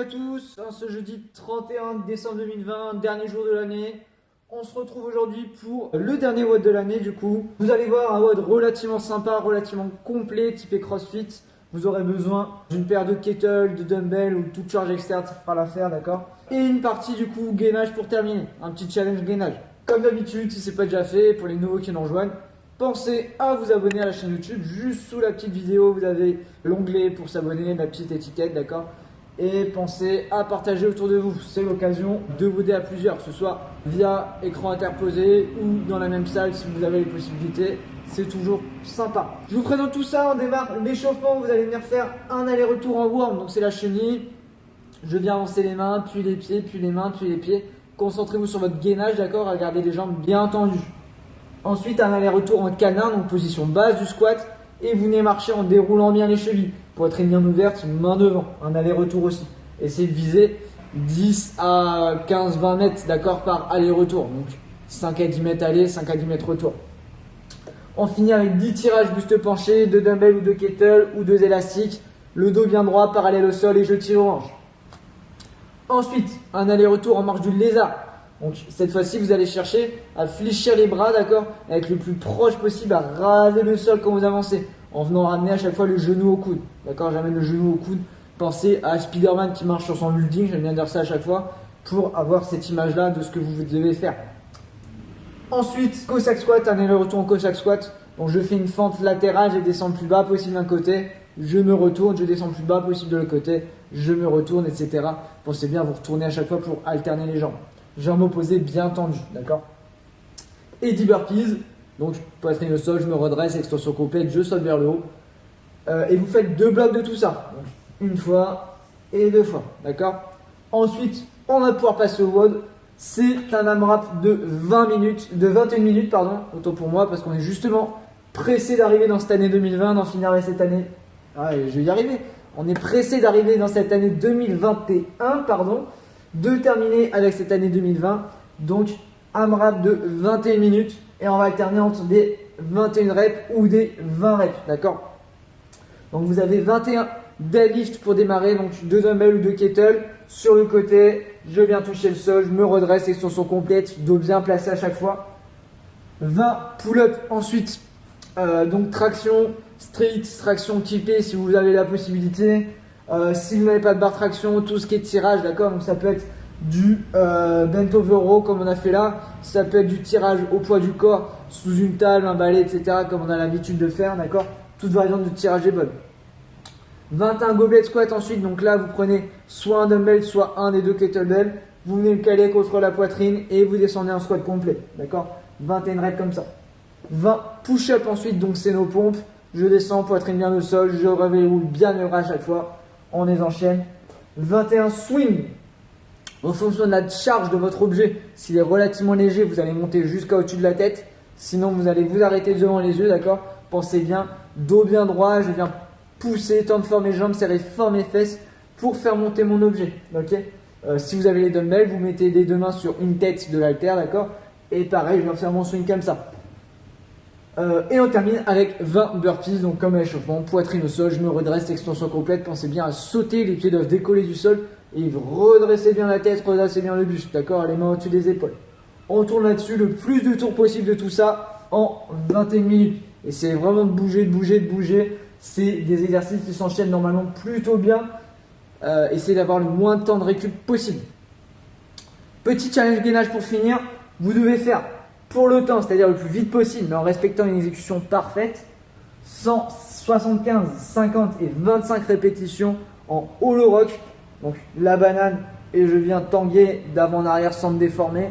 à tous, ce jeudi 31 décembre 2020, dernier jour de l'année. On se retrouve aujourd'hui pour le dernier WOD de l'année du coup. Vous allez voir un WOD relativement sympa, relativement complet, typé CrossFit. Vous aurez besoin d'une paire de kettlebells, de dumbbells ou de toute charge externe, ça fera l'affaire, d'accord. Et une partie du coup gainage pour terminer, un petit challenge gainage. Comme d'habitude, si ce n'est pas déjà fait, pour les nouveaux qui nous rejoignent, pensez à vous abonner à la chaîne YouTube. Juste sous la petite vidéo, vous avez l'onglet pour s'abonner, la petite étiquette, d'accord. Et pensez à partager autour de vous. C'est l'occasion de vous aider à plusieurs, que ce soit via écran interposé ou dans la même salle si vous avez les possibilités. C'est toujours sympa. Je vous présente tout ça, on démarre l'échauffement. Vous allez venir faire un aller-retour en warm, donc c'est la chenille. Je viens avancer les mains, puis les pieds, puis les mains, puis les pieds. Concentrez-vous sur votre gainage, d'accord, à garder les jambes bien tendues. Ensuite, un aller-retour en canin, donc position basse du squat. Et vous venez marcher en déroulant bien les chevilles. Poitrine bien ouverte, main devant. Un aller-retour aussi. Essayez de viser 10 à 15-20 mètres, d'accord, par aller-retour. Donc 5 à 10 mètres aller, 5 à 10 mètres retour. On finit avec 10 tirages buste penché, 2 dumbbells ou 2 kettlebells ou 2 élastiques. Le dos bien droit, parallèle au sol et je tire aux hanches. Ensuite, un aller-retour en marche du lézard. Donc cette fois-ci, vous allez chercher à fléchir les bras, d'accord, et être le plus proche possible à raser le sol quand vous avancez, en venant ramener à chaque fois le genou au coude, d'accord. J'amène le genou au coude. Pensez à Spider-Man qui marche sur son building, j'aime bien dire ça à chaque fois, pour avoir cette image-là de ce que vous devez faire. Ensuite, Cossack squat, un aller-retour en Cossack squat. Donc je fais une fente latérale, je descends le plus bas possible d'un côté, je me retourne, je descends le plus bas possible de l'autre côté, je me retourne, etc. Pensez bien à vous retourner à chaque fois pour alterner les jambes. Jambes opposées bien tendues, d'accord. Et 10 burpees, donc poitrine au sol, je me redresse, extension complète, je saute vers le haut. Et vous faites 2 blocs de tout ça. Donc, une fois et 2 fois, d'accord. Ensuite, on va pouvoir passer au WOD. C'est un AMRAP de 21 minutes, pardon, autant pour moi, parce qu'on est justement pressé d'arriver dans cette année 2020, d'en finir avec cette année. Ah, je vais y arriver. On est pressé d'arriver dans cette année 2021, pardon, de terminer avec cette année 2020. Donc, AMRAP de 21 minutes et on va alterner entre des 21 reps ou des 20 reps, d'accord. Donc, vous avez 21 deadlift pour démarrer, donc 2 dumbbells ou 2 kettlebells sur le côté. Je viens toucher le sol, je me redresse, extension complète, dos bien placé à chaque fois. 20 pull-up ensuite, donc traction street, traction typée si vous avez la possibilité. Si vous n'avez pas de barre traction, tout ce qui est tirage, d'accord. Donc ça peut être du bent over row comme on a fait là. Ça peut être du tirage au poids du corps sous une table, un balai, etc. comme on a l'habitude de faire, d'accord. Toute variante de tirage est bonne. 21 goblet squat ensuite, donc là vous prenez soit un dumbbell, soit un des 2 kettlebells, vous venez le caler contre la poitrine et vous descendez un squat complet, d'accord. 21 reps comme ça. 20 push-up ensuite, donc c'est nos pompes, je descends, poitrine bien au sol, je reverroule bien le bras à chaque fois, on les enchaîne. 21 swing, en fonction de la charge de votre objet, s'il est relativement léger, vous allez monter jusqu'à au-dessus de la tête, sinon vous allez vous arrêter devant les yeux, d'accord. Pensez bien, dos bien droit, je viens pousser, tendre fort mes jambes, serrer fort mes fesses pour faire monter mon objet, ok. Si vous avez les dumbbells, vous mettez les 2 mains sur une tête de l'haltère, d'accord. Et pareil, je vais faire mon swing comme ça. Et on termine avec 20 burpees, donc comme l'échauffement, poitrine au sol, je me redresse, extension complète. Pensez bien à sauter, les pieds doivent décoller du sol et redressez bien la tête, redressez bien le buste, d'accord. Les mains au-dessus des épaules. On tourne là-dessus le plus de tours possible de tout ça en 21 minutes. Et c'est vraiment de bouger, de bouger, de bouger. C'est des exercices qui s'enchaînent normalement plutôt bien. Essayez d'avoir le moins de temps de récup possible. Petit challenge gainage pour finir. Vous devez faire pour le temps, c'est-à-dire le plus vite possible, mais en respectant une exécution parfaite, 175, 50 et 25 répétitions en hollow rock. Donc la banane et je viens tanguer d'avant en arrière sans me déformer.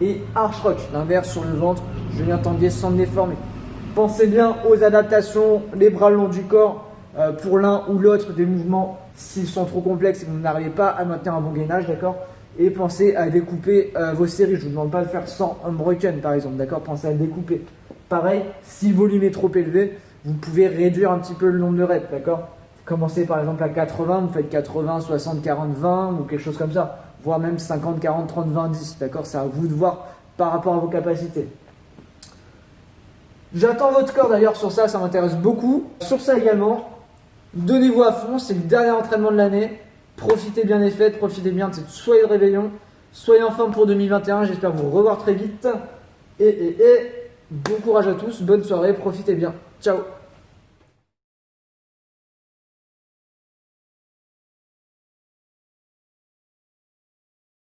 Et arch rock, l'inverse sur le ventre, je viens tanguer sans me déformer. Pensez bien aux adaptations, les bras le long du corps, pour l'un ou l'autre des mouvements, s'ils sont trop complexes et que vous n'arrivez pas à maintenir un bon gainage, d'accord. Et pensez à découper vos séries. Je ne vous demande pas de faire 100 unbroken par exemple, d'accord. Pensez à découper. Pareil, si le volume est trop élevé, vous pouvez réduire un petit peu le nombre de reps, d'accord. Commencez par exemple à 80, vous faites 80, 60, 40, 20 ou quelque chose comme ça. Voire même 50, 40, 30, 20, 10, d'accord. C'est à vous de voir par rapport à vos capacités. J'attends votre score d'ailleurs sur ça, ça m'intéresse beaucoup. Sur ça également, donnez-vous à fond, c'est le dernier entraînement de l'année. Profitez bien des fêtes, profitez bien de cette soirée de réveillon. Soyez en forme pour 2021, j'espère vous revoir très vite. Et bon courage à tous, bonne soirée, profitez bien. Ciao.